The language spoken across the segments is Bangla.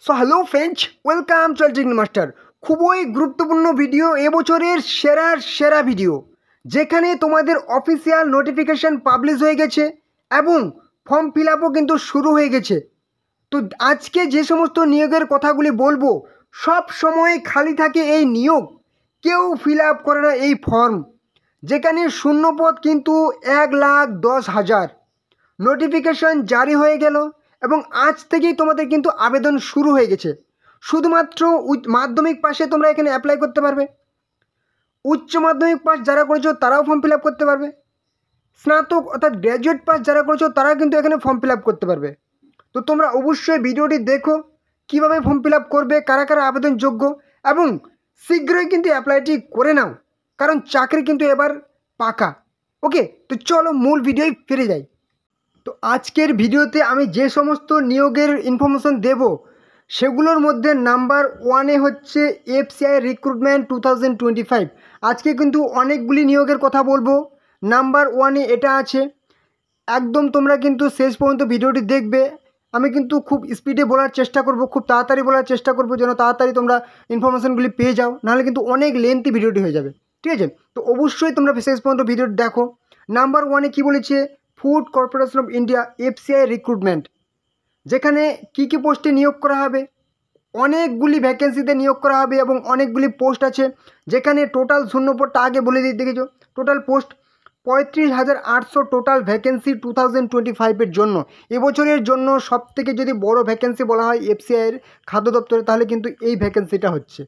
So hello friends, welcome to training master. খুবই গুরুত্বপূর্ণ ভিডিও, এবছরের সেরা ভিডিও, যেখানে তোমাদের অফিসিয়াল নোটিফিকেশান পাবলিশ হয়ে গেছে এবং ফর্ম ফিল আপও কিন্তু শুরু হয়ে গেছে। তো আজকে যে সমস্ত নিয়োগের কথাগুলি বলবো, সব সময় খালি থাকে এই নিয়োগ, কেউ ফিল আপ করে না এই ফর্ম, যেখানে শূন্যপদ কিন্তু 1,10,000। নোটিফিকেশন জারি হয়ে গেল এবং আজ থেকেই তোমাদের কিন্তু আবেদন শুরু হয়ে গেছে। শুধুমাত্র মাধ্যমিক পাশে তোমরা এখানে অ্যাপ্লাই করতে পারবে, উচ্চ মাধ্যমিক পাস যারা করেছো তারাও ফর্ম ফিল আপ করতে পারবে, স্নাতক অর্থাৎ গ্র্যাজুয়েট পাস যারা করেছো তারাও কিন্তু এখানে ফর্ম ফিল আপ করতে পারবে। তো তোমরা অবশ্যই ভিডিওটি দেখো, কীভাবে ফর্ম ফিল আপ করবে, কারা কারা আবেদনযোগ্য, এবং শীঘ্রই কিন্তু অ্যাপ্লাইটি করে নাও, কারণ চাকরি কিন্তু এবার পাকা। ওকে, তো চলো মূল ভিডিওয় ফিরে যাই। তো আজকের ভিডিওতে আমি যে সমস্ত নিয়োগের ইনফরমেশন দেব, সেগুলোর মধ্যে নাম্বার 1-এ হচ্ছে এফসিআই রিক্রুটমেন্ট 2025। আজকে কিন্তু অনেকগুলি নিয়োগের কথা বলবো। নাম্বার 1-এ এটা আছে, একদম তোমরা কিন্তু শেষ পর্যন্ত ভিডিওটি দেখবে। আমি কিন্তু খুব স্পিডে বলার চেষ্টা করব, খুব তাড়াতাড়ি বলার চেষ্টা করব, যেন তাড়াতাড়ি তোমরা ইনফরমেশানগুলি পেয়ে যাও, নাহলে কিন্তু অনেক লেন্থি ভিডিওটি হয়ে যাবে। ঠিক আছে, তো অবশ্যই তোমরা শেষ পর্যন্ত ভিডিওটি দেখো। নাম্বার 1-এ কী বলেছে, food corporation of India FCI recruitment, যেখানে কী কী পোস্টে নিয়োগ করা হবে, অনেকগুলি ভ্যাকেন্সিতে নিয়োগ করা হবে এবং অনেকগুলি পোস্ট আছে, যেখানে টোটাল শূন্যপদটা আগে বলে দিয়ে দেখেছো, টোটাল পোস্ট 35,800 টোটাল ভ্যাকেন্সি 2025-এর জন্য। এবছরের জন্য সবথেকে যদি বড় ভ্যাকেন্সি বলা হয় এফসিআইয়ের খাদ্য দপ্তরে, তাহলে কিন্তু এই ভ্যাকেন্সিটা হচ্ছে,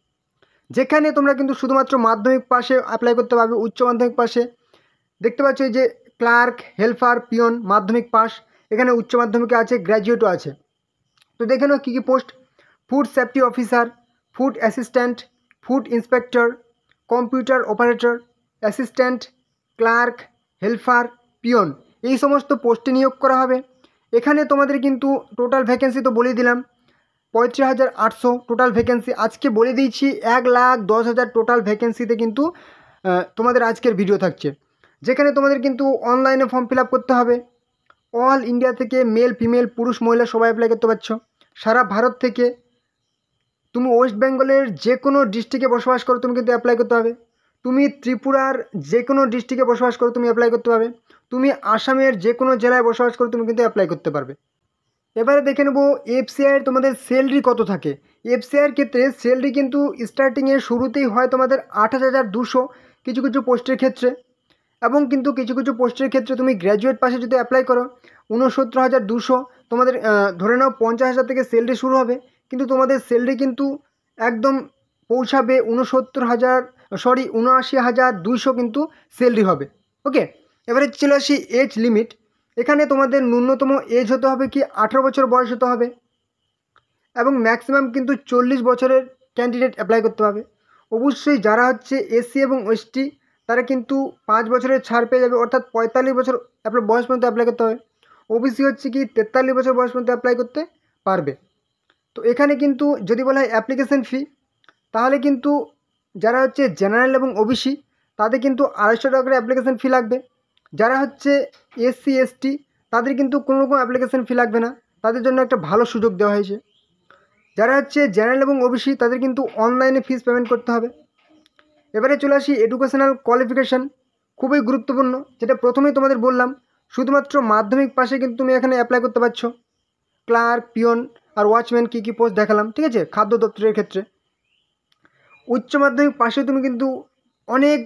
যেখানে তোমরা কিন্তু শুধুমাত্র মাধ্যমিক পাশে অ্যাপ্লাই করতে পারবে। উচ্চ মাধ্যমিক পাশে দেখতে পাচ্ছ এই যে ক্লার্ক, হেল্পার, পিয়ন, মাধ্যমিক পাস, এখানে উচ্চ মাধ্যমিকে আছে, গ্র্যাজুয়েটও আছে। তো দেখে নাও কী কী post: food safety officer, food assistant, food inspector, computer operator, assistant, clerk, helper, peon, এই সমস্ত পোস্টে নিয়োগ করা হবে। এখানে তোমাদের কিন্তু টোটাল ভ্যাকেন্সি তো বলে দিলাম 35,800 টোটাল ভ্যাকেন্সি। আজকে বলে দিয়েছি 1,10,000 টোটাল ভ্যাকেন্সিতে কিন্তু তোমাদের আজকের ভিডিও থাকছে, যেখানে তোমাদের কিন্তু অনলাইনে ফর্ম ফিল আপ করতে হবে। অল ইন্ডিয়া থেকে মেল ফিমেল পুরুষ মহিলা সবাই অ্যাপ্লাই করতে পারছো। সারা ভারত থেকে, তুমি ওয়েস্ট বেঙ্গলের যে কোনো ডিস্ট্রিক্টে বসবাস করো তুমি কিন্তু অ্যাপ্লাই করতে হবে। তুমি ত্রিপুরার যে কোনো ডিস্ট্রিক্টে বসবাস করো তুমি অ্যাপ্লাই করতে পারবে। তুমি আসামের যে কোনো জেলায় বসবাস করো তুমি কিন্তু অ্যাপ্লাই করতে পারবে। এবারে দেখে নেবো এফসিআইয়ের তোমাদের স্যালারি কত থাকে। এফসিআইয়ের ক্ষেত্রে স্যালারি কিন্তু স্টার্টিংয়ে শুরুতেই হয় তোমাদের 28,200 কিছু কিছু পোস্টের ক্ষেত্রে, এবং কিন্তু কিছু কিছু পোস্টের ক্ষেত্রে তুমি গ্র্যাজুয়েট পাশে যদি অ্যাপ্লাই করো 69,200, তোমাদের ধরে নাও 50,000 থেকে স্যালারি শুরু হবে, কিন্তু তোমাদের স্যালারি কিন্তু একদম পৌঁছাবে 79,200 কিন্তু স্যালারি হবে। ওকে, এবারে চলে আসি এজ লিমিট। এখানে তোমাদের ন্যূনতম এজ হতে হবে কি 18 বছর বয়স হতে হবে, এবং ম্যাক্সিমাম কিন্তু 40 বছরের ক্যান্ডিডেট অ্যাপ্লাই করতে হবে। অবশ্যই যারা হচ্ছে এসসি এবং এসটি তারা কিন্তু 5 বছরের ছাড় পেয়ে যাবে, অর্থাৎ 45 বছর আপনার বয়স পর্যন্ত অ্যাপ্লাই করতে হবে। ওবিসি হচ্ছে কি 43 বছর বয়স পর্যন্ত অ্যাপ্লাই করতে পারবে। তো এখানে কিন্তু যদি বলা হয় অ্যাপ্লিকেশন ফি, তাহলে কিন্তু যারা হচ্ছে জেনারেল এবং ওবিসি তাদের কিন্তু 250 টাকা করে অ্যাপ্লিকেশন ফি লাগবে। যারা হচ্ছে এসসি এসটি তাদের কিন্তু কোনো রকম অ্যাপ্লিকেশন ফি লাগবে না, তাদের জন্য একটা ভালো সুযোগ দেওয়া হয়েছে। যারা হচ্ছে জেনারেল এবং ওবিসি তাদের কিন্তু অনলাইনে ফিস পেমেন্ট করতে হবে। এবারে চলে আসি এডুকেশনাল কোয়ালিফিকেশান, খুবই গুরুত্বপূর্ণ, যেটা প্রথমেই তোমাদের বললাম, শুধুমাত্র মাধ্যমিক পাশে কিন্তু তুমি এখানে অ্যাপ্লাই করতে পারছো। ক্লার্ক, পিয়ন আর ওয়াচম্যান কী কী পোস্ট দেখালাম, ঠিক আছে, খাদ্য দপ্তরের ক্ষেত্রে। উচ্চ মাধ্যমিক পাশে তুমি কিন্তু অনেক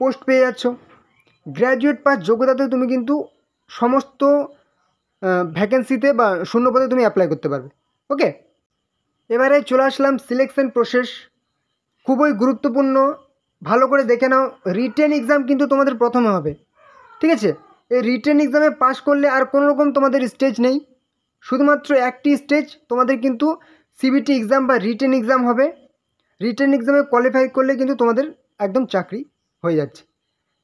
পোস্ট পেয়ে যাচ্ছ। গ্র্যাজুয়েট পাস যোগ্যতাতেও তুমি কিন্তু সমস্ত ভ্যাকেন্সিতে বা শূন্যপদে তুমি অ্যাপ্লাই করতে পারবে। ওকে, এবারে চলে আসলাম সিলেকশন প্রসেস, খুবই গুরুত্বপূর্ণ, ভালো করে দেখে নাও। রিটেন এক্সাম কিন্তু তোমাদের প্রথমে হবে, ঠিক আছে। এই রিটেন এক্সামে পাস করলে আর কোনো রকম তোমাদের স্টেজ নেই, শুধুমাত্র একটি স্টেজ তোমাদের কিন্তু সিবিটি এক্সাম বা রিটেন এক্সাম হবে। রিটেন এক্সামে কোয়ালিফাই করলে কিন্তু তোমাদের একদম চাকরি হয়ে যাচ্ছে।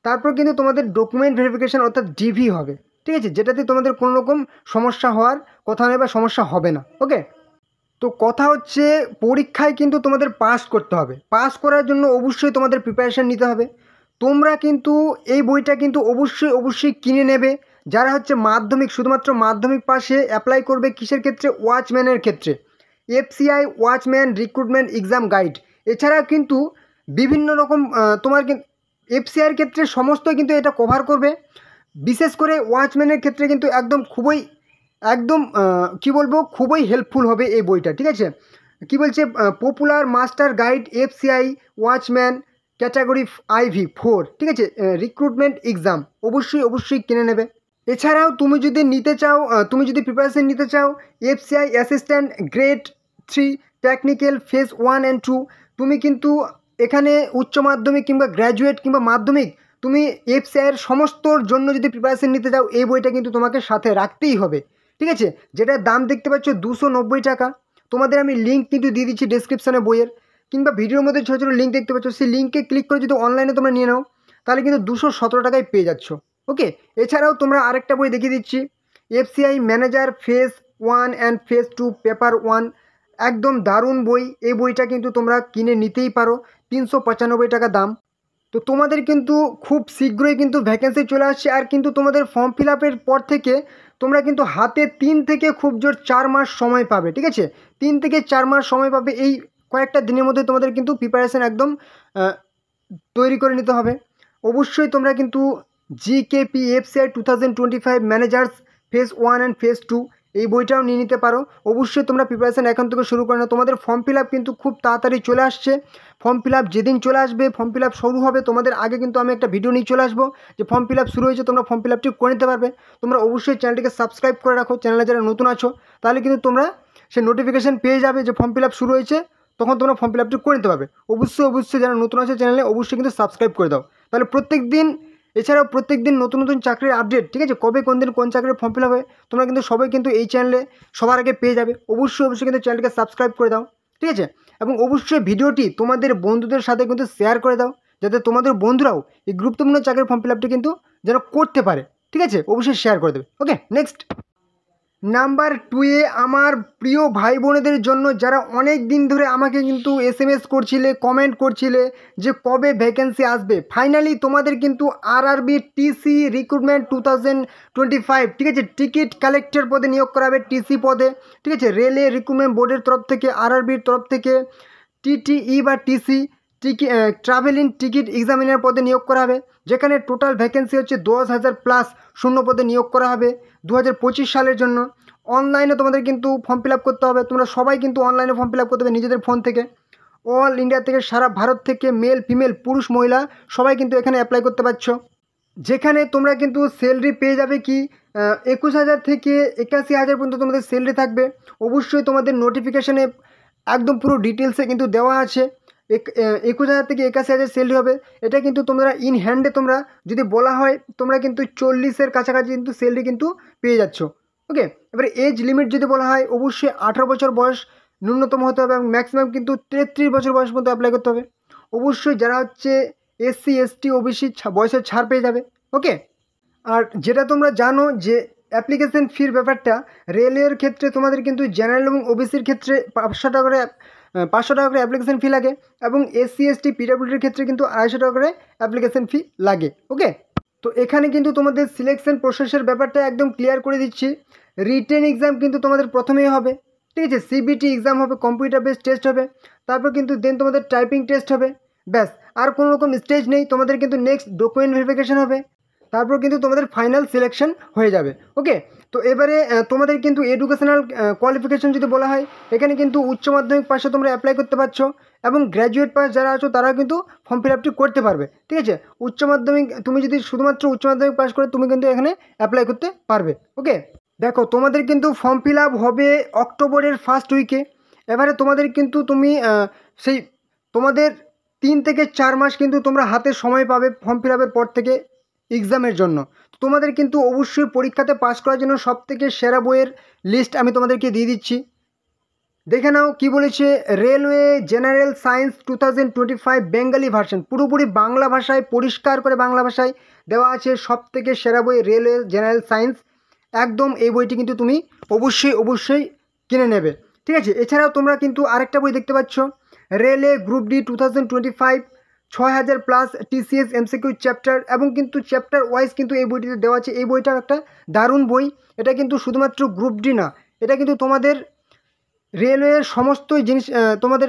তারপর কিন্তু তোমাদের ডকুমেন্ট ভেরিফিকেশান অর্থাৎ ডিভি হবে, ঠিক আছে, যেটাতে তোমাদের কোনো রকম সমস্যা হওয়ার কথা নেই বা সমস্যা হবে না। ওকে, তো কথা হচ্ছে পরীক্ষায় কিন্তু তোমাদের পাস করতে হবে। পাস করার জন্য অবশ্যই তোমাদের প্রিপারেশান নিতে হবে। তোমরা কিন্তু এই বইটা কিন্তু অবশ্যই কিনে নেবে। যারা হচ্ছে মাধ্যমিক, শুধুমাত্র মাধ্যমিক পাশে অ্যাপ্লাই করবে কিসের ক্ষেত্রে, ওয়াচম্যানের ক্ষেত্রে। FCI watchman recruitment exam guide. এছাড়া কিন্তু বিভিন্ন রকম তোমার এফসিআইয়ের ক্ষেত্রে সমস্ত কিন্তু এটা কভার করবে। বিশেষ করে ওয়াচম্যানের ক্ষেত্রে কিন্তু কি বলবো, খুবই হেল্পফুল হবে এই বইটা, ঠিক আছে। কি বলছে, popular master guide FCI watchman category IV 4, ঠিক আছে, রিক্রুটমেন্ট এক্সাম অবশ্যই কিনে নেবে। এছাড়াও তুমি যদি প্রিপারেশন নিতে চাও FCI assistant grade 3 technical phase 1 and 2, তুমি কিন্তু এখানে উচ্চ মাধ্যমিক কিংবা গ্র্যাজুয়েট কিংবা মাধ্যমিক তুমি এফসিআইয়ের সমস্তর জন্য যদি প্রিপারেশন নিতে চাও এই বইটা কিন্তু তোমাকে সাথে রাখতেই হবে, ঠিক আছে। যেটার দাম দেখতে পাচ্ছ 290 টাকা। তোমাদের আমি লিঙ্ক কিন্তু দিয়ে দিচ্ছি ডেসক্রিপশানে বইয়ের, কিংবা ভিডিওর মধ্যে ছোটো ছোটো লিঙ্ক দেখতে পাচ্ছ, সেই লিঙ্কে ক্লিক করে যদি অনলাইনে তোমরা নিয়ে নাও তাহলে কিন্তু 217 টাকায় পেয়ে যাচ্ছ, ওকে। এছাড়াও তোমরা আরেকটা বই দেখিয়ে দিচ্ছি, FCI manager phase 1 and phase 2 paper 1, একদম দারুণ বই। এই বইটা কিন্তু তোমরা কিনে নিতেই পারো, 395 টাকা দাম। তো তোমাদের কিন্তু খুব শীঘ্রই কিন্তু ভ্যাকেন্সি চলে আসছে, আর কিন্তু তোমাদের ফর্ম ফিল আপের পর থেকে তোমরা কিন্তু হাতে 3 থেকে খুব জোর 4 মাস সময় পাবে, ঠিক আছে। 3 থেকে 4 মাস সময় পাবে, এই কয়েকটা দিনের মধ্যে তোমাদের কিন্তু প্রিপারেশান একদম তৈরি করে নিতে হবে। অবশ্যই তোমরা কিন্তু GKP FCI 2025 managers phase 1 and phase 2 এই বইটাও নিয়ে নিতে পারো। অবশ্যই তোমরা প্রিপারেশান এখন থেকে শুরু করে নাও। তোমাদের ফর্ম ফিল আপ কিন্তু খুব তাড়াতাড়ি চলে আসছে। ফর্ম ফিল আপ যেদিন চলে আসবে, ফর্ম ফিল আপ শুরু হবে, তোমাদের আগে কিন্তু আমি একটা ভিডিও নিয়ে চলে আসবো যে ফর্ম ফিল আপ শুরু হয়েছে, তোমরা ফর্ম ফিল আপটি করে নিতে পারবে। তোমরা অবশ্যই চ্যানেলটিকে সাবস্ক্রাইব করে রাখো, চ্যানেলে যারা নতুন আছো তাহলে কিন্তু তোমরা সেই নোটিফিকেশান পেয়ে যাবে যে ফর্ম ফিল আপ শুরু হয়েছে, তখন তোমরা ফর্ম ফিল আপটি করে নিতে পারবে। অবশ্যই যারা নতুন আছে চ্যানেলে অবশ্যই কিন্তু সাবস্ক্রাইব করে দাও, তাহলে এছাড়াও প্রত্যেক দিন নতুন চাকরির আপডেট, ঠিক আছে, কবে কোন দিন কোন চাকরির ফর্ম ফিল আপ হয় তোমরা কিন্তু সবাই কিন্তু এই চ্যানেলে সবার আগে পেয়ে যাবে। অবশ্যই কিন্তু চ্যানেলটিকে সাবস্ক্রাইব করে দাও, ঠিক আছে। এবং অবশ্যই ভিডিওটি তোমাদের বন্ধুদের সাথে কিন্তু শেয়ার করে দাও, যাতে তোমাদের বন্ধুরাও এই গুরুত্বপূর্ণ চাকরির ফর্ম ফিল আপটি কিন্তু যেন করতে পারে, ঠিক আছে। অবশ্যই শেয়ার করে দেবে, ওকে। নেক্সট নাম্বার 2-এ আমার প্রিয় ভাই বোনেদের জন্য যারা অনেক দিন ধরে আমাকে কিন্তু SMS করছিলে, কমেন্ট করছিলে যে কবে ভ্যাকেন্সি আসবে, ফাইনালি তোমাদের কিন্তু RRB TC রিক্রুটমেন্ট 2025, ঠিক আছে, টিকিট কালেক্টর পদে নিয়োগ করা হবে, TC পদে, ঠিক আছে। রেলওয়ে রিক্রুটমেন্ট বোর্ডের তরফ থেকে, RRBর তরফ থেকে TTE বা TC ট্রাভেলিং টিকিট এক্সামিনার পদে নিয়োগ করা হবে, যেখানে টোটাল ভ্যাকেন্সি হচ্ছে 10,000+ শূন্য পদে নিয়োগ করা হবে 2025 সালের জন্য। অনলাইনে তোমাদের কিন্তু ফর্ম ফিল আপ করতে হবে, তোমরা সবাই কিন্তু অনলাইনে ফর্ম ফিল আপ করতে হবে নিজেদের ফোন থেকে। অল ইন্ডিয়া থেকে, সারা ভারত থেকে মেল ফিমেল পুরুষ মহিলা সবাই কিন্তু এখানে অ্যাপ্লাই করতে পারছো, যেখানে তোমরা কিন্তু স্যালারি পেয়ে যাবে কি 21,000 থেকে 81,000 পর্যন্ত তোমাদের স্যালারি থাকবে। অবশ্যই তোমাদের নোটিফিকেশানে একদম পুরো ডিটেলসে কিন্তু দেওয়া আছে। 21,000 থেকে 81,000 স্যালারি হবে। এটা কিন্তু তোমরা ইন হ্যান্ডে, তোমরা যদি বলা হয় তোমরা কিন্তু 40-এর কাছাকাছি কিন্তু স্যালারি কিন্তু পেয়ে যাচ্ছ, ওকে। এবারে এজ লিমিট যদি বলা হয়, অবশ্যই 18 বছর বয়স ন্যূনতম হতে হবে এবং ম্যাক্সিমাম কিন্তু 33 বছর বয়স পর্যন্ত অ্যাপ্লাই করতে হবে। অবশ্যই যারা হচ্ছে SC ST OBC বয়সের ছাড় পেয়ে যাবে, ওকে। আর যেটা তোমরা জানো যে অ্যাপ্লিকেশন ফির ব্যাপারটা, রেলের ক্ষেত্রে তোমাদের কিন্তু জেনারেল এবং OBCর ক্ষেত্রে 500 টাকা করে অ্যাপ্লিকেশন ফি লাগে, এবং SC ST PWDর ক্ষেত্রে কিন্তু 250 টাকা করে অ্যাপ্লিকেশন ফি লাগে, ওকে। তো এখানে কিন্তু তোমাদের সিলেকশন প্রসেসের ব্যাপারটা একদম ক্লিয়ার করে দিচ্ছি। রিটেন এক্সাম কিন্তু তোমাদের প্রথমেই হবে, ঠিক আছে। CBT এক্সাম হবে, কম্পিউটার বেসড টেস্ট হবে, তারপর কিন্তু দেন তোমাদের টাইপিং টেস্ট হবে, ব্যাস। আর কোনো রকম স্টেজ নেই। তোমাদের কিন্তু নেক্সট ডকুমেন্ট ভেরিফিকেশন হবে, তারপর কিন্তু তোমাদের ফাইনাল সিলেকশন হয়ে যাবে, ওকে। তো এবারে তোমাদের কিন্তু এডুকেশনাল কোয়ালিফিকেশন যদি বলা হয়, এখানে কিন্তু উচ্চ মাধ্যমিক পাশে তোমরা অ্যাপ্লাই করতে পারছো, এবং গ্র্যাজুয়েট পাস যারা আছো তারাও কিন্তু ফর্ম ফিল আপটি করতে পারবে, ঠিক আছে। উচ্চ মাধ্যমিক তুমি যদি শুধুমাত্র উচ্চ মাধ্যমিক পাস করে তুমি কিন্তু এখানে অ্যাপ্লাই করতে পারবে, ওকে। দেখো তোমাদের কিন্তু ফর্ম ফিল আপ হবে অক্টোবরের ফার্স্ট উইকে। এবারে তোমাদের কিন্তু সেই তোমাদের 3 থেকে 4 মাস কিন্তু তোমরা হাতে সময় পাবে ফর্ম ফিল আপের পর থেকে এক্সামের জন্য। তোমাদের কিন্তু অবশ্যই পরীক্ষাতে পাস করার জন্য সবথেকে সেরা বইয়ের লিস্ট আমি তোমাদেরকে দিয়ে দিচ্ছি, দেখে নাও কি বলেছে। Railway general science 2025 Bengali version, পুরোপুরি বাংলা ভাষায়, পরিষ্কার করে বাংলা ভাষায় দেওয়া আছে। সবথেকে সেরা বই রেলওয়ে জেনারেল সায়েন্স, একদম এই বইটি কিন্তু তুমি অবশ্যই কিনে নেবে, ঠিক আছে। এছাড়াও তোমরা কিন্তু আরেকটা বই দেখতে পাচ্ছ, railway group D 2025 6000+ TCS MCQ chapter, এবং কিন্তু চ্যাপ্টার ওয়াইজ কিন্তু এই বইটিতে দেওয়া আছে। এই বইটার একটা দারুণ বই। এটা কিন্তু শুধুমাত্র গ্রুপ ডি না, এটা কিন্তু তোমাদের রেলওয়ের সমস্ত জিনিস তোমাদের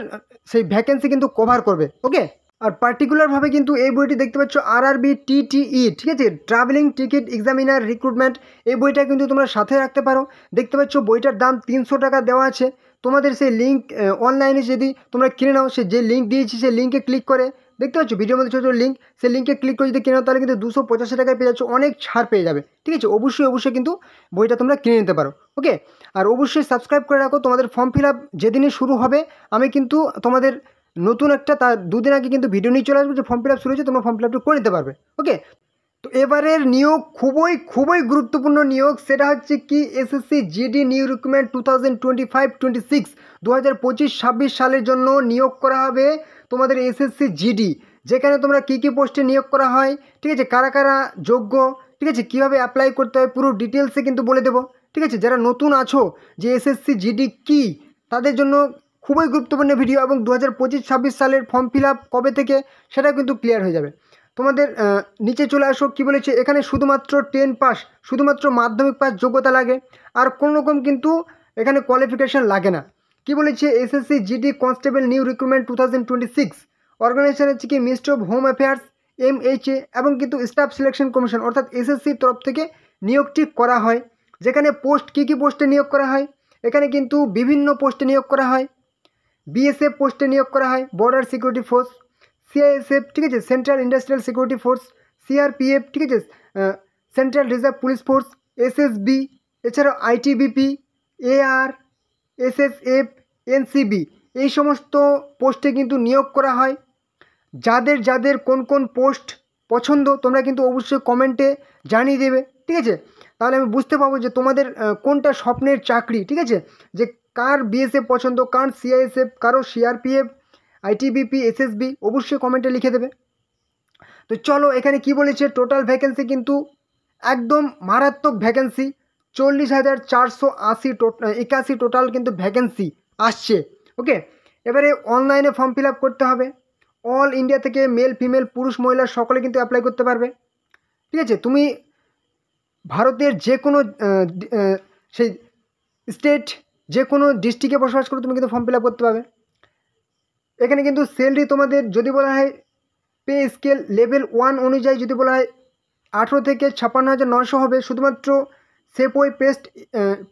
সেই ভ্যাকেন্সি কিন্তু কভার করবে। ওকে, আর পার্টিকুলারভাবে কিন্তু এই বইটি দেখতে পাচ্ছ আরআরবি টিটিই, ঠিক আছে, ট্রাভেলিং টিকিট এক্সামিনার রিক্রুটমেন্ট, এই বইটা কিন্তু তোমরা সাথে রাখতে পারো। দেখতে পাচ্ছ বইটার দাম 300 টাকা দেওয়া আছে। তোমাদের সেই লিঙ্ক অনলাইনে যদি তোমরা কিনে নাও, সে যে লিঙ্ক দিয়েছি সেই লিঙ্কে ক্লিক করে, দেখতে পাচ্ছ ভিডিওর মধ্যে ছোটো লিঙ্ক, সেই লিঙ্কে ক্লিক করে যদি কিনে নাও তাহলে কিন্তু 285 টাকায় পেয়ে যাচ্ছ, অনেক ছাড় পেয়ে যাবে। ঠিক আছে, অবশ্যই কিন্তু বইটা তোমরা কিনে নিতে পারো। ওকে, আর অবশ্যই সাবস্ক্রাইব করে রাখো। তোমাদের ফর্ম ফিল আপ যেদিনই শুরু হবে আমি কিন্তু তোমাদের নতুন একটা তার দুদিন আগে কিন্তু ভিডিও নিয়ে চলে আসবো যে ফর্ম ফিল আপ শুরু হয়েছে, তোমরা ফর্ম ফিল আপটা করে নিতে পারবে। ওকে, তো এবারের নিয়োগ খুবই গুরুত্বপূর্ণ নিয়োগ, সেটা হচ্ছে কি এসএসসি জিডি নিউ রিক্রুটমেন্ট 2025-26 2025-26 সালের জন্য নিয়োগ করা হবে তোমাদের এসএসসি জিডি, যেখানে তোমরা কী পোস্টে নিয়োগ করা হয়, ঠিক আছে, কারা কারা যোগ্য, ঠিক আছে, কীভাবে অ্যাপ্লাই করতে হয় পুরো ডিটেলসে কিন্তু বলে দেবো। ঠিক আছে, যারা নতুন আছো যে এসএসসি জিডি কী, তাদের জন্য খুবই গুরুত্বপূর্ণ ভিডিও, এবং 2025-26 সালের ফর্ম ফিল আপ কবে থেকে সেটাও কিন্তু ক্লিয়ার হয়ে যাবে। তোমাদের নিচে চলে আসো, কী বলেছে এখানে, শুধুমাত্র 10 পাস, শুধুমাত্র মাধ্যমিক পাস যোগ্যতা লাগে, আর কোনো রকম কিন্তু এখানে কোয়ালিফিকেশান লাগে না। কী বলেছে, SSC GD constable new recruitment 2026, organization হচ্ছে কি ministry of home affairs MHA, এবং কিন্তু স্টাফ সিলেকশন কমিশন অর্থাৎ এসএসসির তরফ থেকে নিয়োগটি করা হয়। যেখানে পোস্ট কী পোস্টে নিয়োগ করা হয়, এখানে কিন্তু বিভিন্ন পোস্টে নিয়োগ করা হয়। বিএসএফ পোস্টে নিয়োগ করা হয়, বর্ডার সিকিউরিটি ফোর্স, সিআইএসএফ, ঠিক আছে, central industrial security force, CRPF, ঠিক আছে, central reserve police force, SSB, এছাড়াও আইটিবিপি, এআর, এসএসএফ, এনসিবি, এই সমস্ত পোস্টে কিন্তু নিয়োগ করা হয়। যাদের যাদের কোন পোস্ট পছন্দ তোমরা কিন্তু অবশ্যই কমেন্টে জানিয়ে দেবে। ঠিক আছে, তাহলে আমি বুঝতে পারবো যে তোমাদের কোনটা স্বপ্নের চাকরি। ঠিক আছে, যে কার বিএসএফ পছন্দ, কার সিআইএসএফ, কারো সিআরপিএফ, আইটিবিপি, এসএসবি, অবশ্যই কমেন্টে লিখে দেবে। তো চলো এখানে কি বলেছে, টোটাল ভ্যাকেন্সি কিন্তু একদম মারাত্মক ভ্যাকেন্সি, 40,481 টোটাল কিন্তু ভ্যাকেন্সি আসছে। ওকে, এবারে অনলাইনে ফর্ম ফিল আপ করতে হবে। অল ইন্ডিয়া থেকে মেল ফিমেল পুরুষ মহিলা সকলে কিন্তু অ্যাপ্লাই করতে পারবে। ঠিক আছে, তুমি ভারতের যে কোনো সেই স্টেট, যে কোনো ডিস্ট্রিক্টে বসবাস করে তুমি কিন্তু ফর্ম ফিল আপ করতে পারবে। এখানে কিন্তু স্যালারি তোমাদের যদি বলা হয় পে স্কেল লেভেল 1 অনুযায়ী যদি বলা হয় 18 থেকে 56,900 হবে শুধুমাত্র সেপওয়ে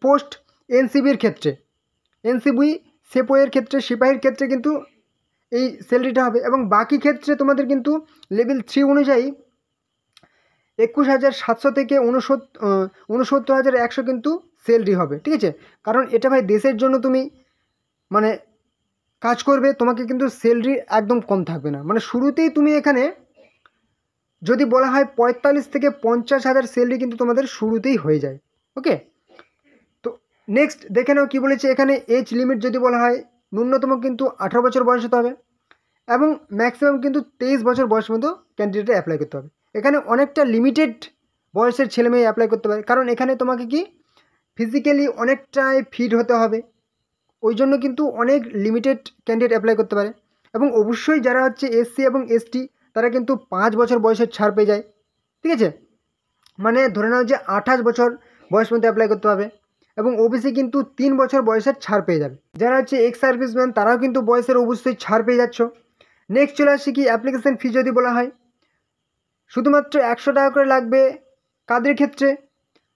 পোস্ট এনসিবির ক্ষেত্রে, সেপওয়ের ক্ষেত্রে, সিপাহীর ক্ষেত্রে কিন্তু এই স্যালারিটা হবে, এবং বাকি ক্ষেত্রে তোমাদের কিন্তু লেভেল 3 অনুযায়ী 21,700 থেকে 69,100 কিন্তু স্যালারি হবে। ঠিক আছে, কারণ এটা ভাই দেশের জন্য তুমি মানে কাজ করবে, তোমাকে কিন্তু স্যালারি একদম কম থাকবে না। মানে শুরুতেই তুমি এখানে যদি বলা হয় 45 থেকে 50,000 স্যালারি কিন্তু তোমাদের শুরুতেই হয়ে যায়। ওকে, তো নেক্সট দেখে নাও কী বলেছে এখানে, এজ লিমিট যদি বলা হয় ন্যূনতম কিন্তু 18 বছর বয়স হতে হবে, এবং ম্যাক্সিমাম কিন্তু 23 বছর বয়স পর্যন্ত ক্যান্ডিডেটে অ্যাপ্লাই করতে হবে। এখানে অনেকটা লিমিটেড বয়সের ছেলে মেয়ে অ্যাপ্লাই করতে পারে, কারণ এখানে তোমাকে কি ফিজিক্যালি অনেকটাই ফিট হতে হবে, ওই জন্য কিন্তু অনেক লিমিটেড ক্যান্ডিডেট অ্যাপ্লাই করতে পারে। এবং অবশ্যই যারা হচ্ছে এসসি এবং এসটি তারা কিন্তু 5 বছর বয়সের ছাড় পেয়ে যায়। ঠিক আছে, মানে ধরে নাও যে 28 বছর বয়স মধ্যে অ্যাপ্লাই করতে হবে, এবং ওবিসি কিন্তু 3 বছর বয়সের ছাড় পেয়ে যাবে। যারা হচ্ছে এক্স সার্ভিসম্যান তারাও কিন্তু বয়সের অবশ্যই ছাড় পেয়ে যাচ্ছ। নেক্সট চলে আসছে কি অ্যাপ্লিকেশান ফি যদি বলা হয়, শুধুমাত্র 100 টাকা করে লাগবে। কাদের ক্ষেত্রে,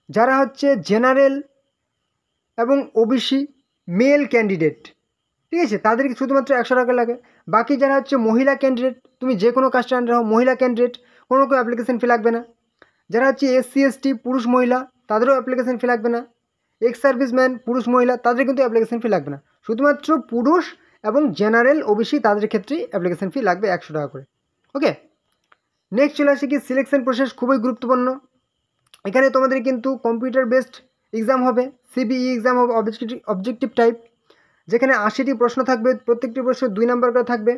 যারা হচ্ছে জেনারেল এবং ওবিসি মেল ক্যান্ডিডেট, ঠিক আছে, তাদেরকে শুধুমাত্র 100 টাকা লাগে। বাকি যারা হচ্ছে মহিলা ক্যান্ডিডেট, তুমি যে কোনো কাস্টের আন্ডারে হও, মহিলা ক্যান্ডিডেট কোনো রকম অ্যাপ্লিকেশান ফি লাগবে না। যারা হচ্ছে এসসি এসটি পুরুষ মহিলা তাদেরও অ্যাপ্লিকেশান ফি লাগবে না। এক্স সার্ভিসম্যান পুরুষ মহিলা তাদের কিন্তু অ্যাপ্লিকেশান ফি লাগবে না, শুধুমাত্র পুরুষ এবং জেনারেল ওবিসি তাদের ক্ষেত্রেই অ্যাপ্লিকেশান ফি লাগবে 100 টাকা করে। ওকে, নেক্সট চলে আসে কি সিলেকশন প্রসেস, খুবই গুরুত্বপূর্ণ। এখানে তোমাদের কিন্তু কম্পিউটার বেসড এক্সাম হবে, সিবিই এক্সাম হবে, অবজেক্টিভ টাইপ, যেখানে 80টি প্রশ্ন থাকবে, প্রত্যেকটি প্রশ্ন 2 নম্বর করে থাকবে।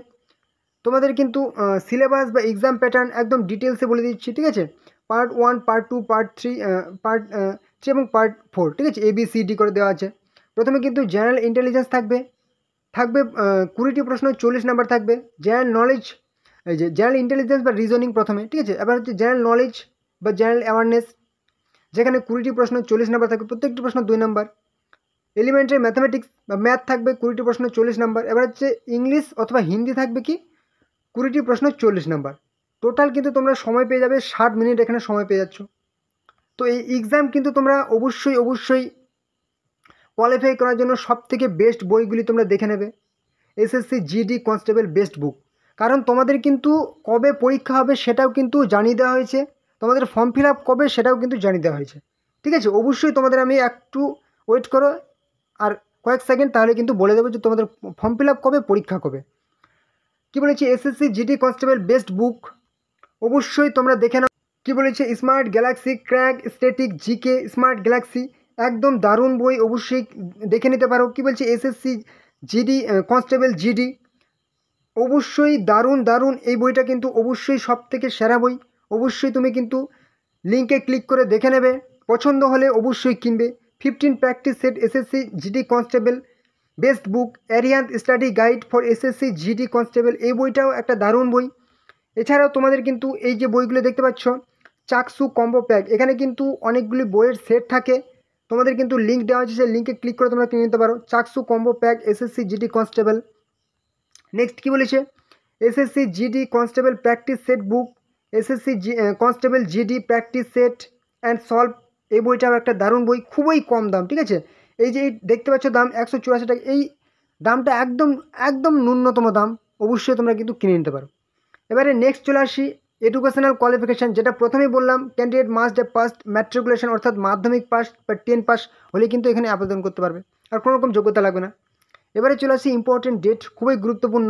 তোমাদের কিন্তু সিলেবাস বা এক্সাম প্যাটার্ন একদম ডিটেলসে বলে দিচ্ছি। ঠিক আছে, পার্ট 1, পার্ট 2, পার্ট 3 এবং পার্ট 4, ঠিক আছে, ABCD করে দেওয়া আছে। প্রথমে কিন্তু জেনারেল ইন্টেলিজেন্স থাকবে 20টি প্রশ্ন, 40 নাম্বার থাকবে। জেনারেল নলেজ, এই যে জেনারেল ইন্টেলিজেন্স বা রিজনিং প্রথমে, ঠিক আছে। এবার হচ্ছে জেনারেল নলেজ বা জেনারেল অ্যাওয়ারনেস, যেখানে 20টি প্রশ্ন, 40 নাম্বার থাকবে, প্রত্যেকটি প্রশ্ন 2 নাম্বার। এলিমেন্টারি ম্যাথামেটিক্স বা ম্যাথ থাকবে 20টি প্রশ্ন 40 নাম্বার। এবার হচ্ছে ইংলিশ অথবা হিন্দি থাকবে কি 20টি প্রশ্ন 40 নাম্বার। টোটাল কিন্তু তোমরা সময় পেয়ে যাবে 60 মিনিট, এখানে সময় পেয়ে যাচ্ছ। তো এই এক্সাম কিন্তু তোমরা অবশ্যই কোয়ালিফাই করার জন্য সবথেকে বেস্ট বইগুলি তোমরা দেখে নেবে। এসএসসি জিডি কনস্টেবল বেস্ট বুক। কারণ তোমাদের কিন্তু কবে পরীক্ষা হবে সেটাও কিন্তু জানিয়ে দেওয়া হয়েছে, তোমাদের ফর্ম ফিল আপ কবে সেটাও কিন্তু জানিয়ে দেওয়া হয়েছে। ঠিক আছে, অবশ্যই তোমাদের আমি একটু ওয়েট করো আর কয়েক সেকেন্ড, তাহলে কিন্তু বলে দেবো যে তোমাদের ফর্ম ফিল আপ কবে, পরীক্ষা কবে। কী বলেছি, এসএসসি জিডি কনস্টেবল বেস্ট বুক অবশ্যই তোমরা দেখে নাও। কী বলেছে, smart Galaxy crack static GK smart Galaxy, একদম দারুণ বই, অবশ্যই দেখে নিতে পারো। কী বলছে, এসএসসি জিডি কনস্টেবল জিডি, অবশ্যই দারুণ এই বইটা কিন্তু অবশ্যই সব থেকে সেরা বই। অবশ্যই তুমি কিন্তু লিঙ্কে ক্লিক করে দেখে নেবে, পছন্দ হলে অবশ্যই কিনবে। 15 practice set SSC GD constable best book, Arihant study guide for SSC GD constable, এই বইটাও একটা দারুণ বই। এছাড়াও তোমাদের কিন্তু এই যে বইগুলো দেখতে পাচ্ছ, চাকসু কম্বো প্যাক, এখানে কিন্তু অনেকগুলি বইয়ের সেট থাকে, তোমাদের কিন্তু লিঙ্ক দেওয়া হয়েছে, সেই লিঙ্কে ক্লিক করে তোমরা কিনে নিতে পারো। চাকসু combo pack SSC GD constable. Next কী বলেছে, SSC GD constable practice set book, SSC constable GD practice set and solve, এই বইটাও একটা দারুণ বই, খুবই কম দাম। ঠিক আছে, এই যে দেখতে পাচ্ছ দাম 184 টাকা, এই দামটা একদম ন্যূনতম দাম, অবশ্যই তোমরা কিন্তু কিনে নিতে পারো। এবারে নেক্সট চলে আসি এডুকেশনাল কোয়ালিফিকেশান, যেটা প্রথমেই বললাম, candidate must have passed matriculation, অর্থাৎ মাধ্যমিক পাস বা 10 পাস হলে কিন্তু এখানে আবেদন করতে পারবে, আর কোনো রকম যোগ্যতা লাগবে না। এবারে চলে আসি ইম্পর্টেন্ট ডেট, খুবই গুরুত্বপূর্ণ।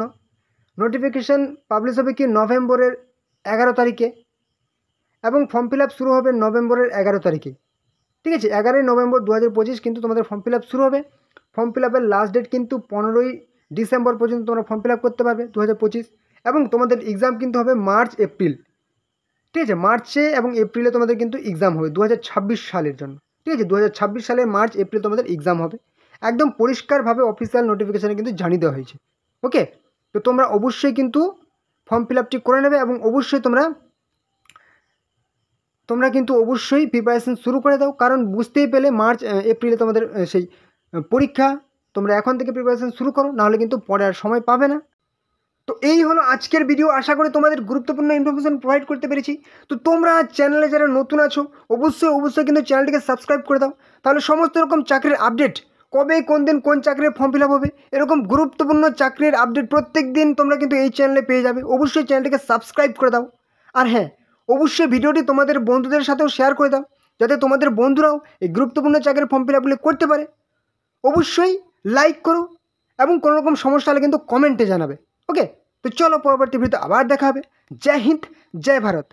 নোটিফিকেশান পাবলিশ হবে কি নভেম্বরের 11 তারিখে, এবং ফর্ম ফিল আপ শুরু হবে নভেম্বরের 11 তারিখে। ঠিক আছে, 11ই নভেম্বর 2025 কিন্তু তোমাদের ফর্ম ফিল আপ শুরু হবে। ফর্ম ফিল আপের লাস্ট ডেট কিন্তু 15ই ডিসেম্বর পর্যন্ত তোমরা ফর্ম ফিল আপ করতে পারবে 2025, এবং তোমাদের এক্সাম কিন্তু হবে মার্চ এপ্রিল। ঠিক আছে, মার্চে এবং এপ্রিলে তোমাদের কিন্তু এক্সাম হবে 2026 সালের জন্য। ঠিক আছে, 2026 সালের মার্চ এপ্রিল তোমাদের এক্সাম হবে, একদম পরিষ্কারভাবে অফিসিয়াল নোটিফিকেশানে কিন্তু জানিয়ে দেওয়া হয়েছে। ওকে, তো তোমরা অবশ্যই কিন্তু ফর্ম ফিল আপটি করে নেবে, এবং অবশ্যই তোমরা কিন্তু অবশ্যই প্রিপারেশন শুরু করে দাও, কারণ বুঝতেই পেলে মার্চ এপ্রিলে তোমাদের সেই পরীক্ষা। তোমরা এখন থেকে প্রিপারেশন শুরু করো, নাহলে কিন্তু পরে আর সময় পাবে না। তো এই হলো আজকের ভিডিও, আশা করি তোমাদের গুরুত্বপূর্ণ ইনফরমেশন প্রোভাইড করতে পেরেছি। তো তোমরা চ্যানেলে যারা নতুন আছো অবশ্যই কিন্তু চ্যানেলটিকে সাবস্ক্রাইব করে দাও, তাহলে সমস্ত রকম চাকরির আপডেট, কবে কোন দিন কোন চাকরির ফর্ম ফিল আপ হবে, এরকম গুরুত্বপূর্ণ চাকরির আপডেট প্রত্যেক দিন তোমরা কিন্তু এই চ্যানেলে পেয়ে যাবে। অবশ্যই চ্যানেলটিকে সাবস্ক্রাইব করে দাও, আর হ্যাঁ, অবশ্যই ভিডিওটি তোমাদের বন্ধুদের সাথেও শেয়ার করে দাও, যাতে তোমাদের বন্ধুরাও এই গুরুত্বপূর্ণ চাকরির ফর্ম ফিল আপগুলি করতে পারে। অবশ্যই লাইক করো, এবং কোনো রকম সমস্যা হলে কিন্তু কমেন্টে জানাবে। ওকে, তো চলো পরবর্তী ভিডিওতে আবার দেখা হবে। জয় হিন্দ, জয় ভারত।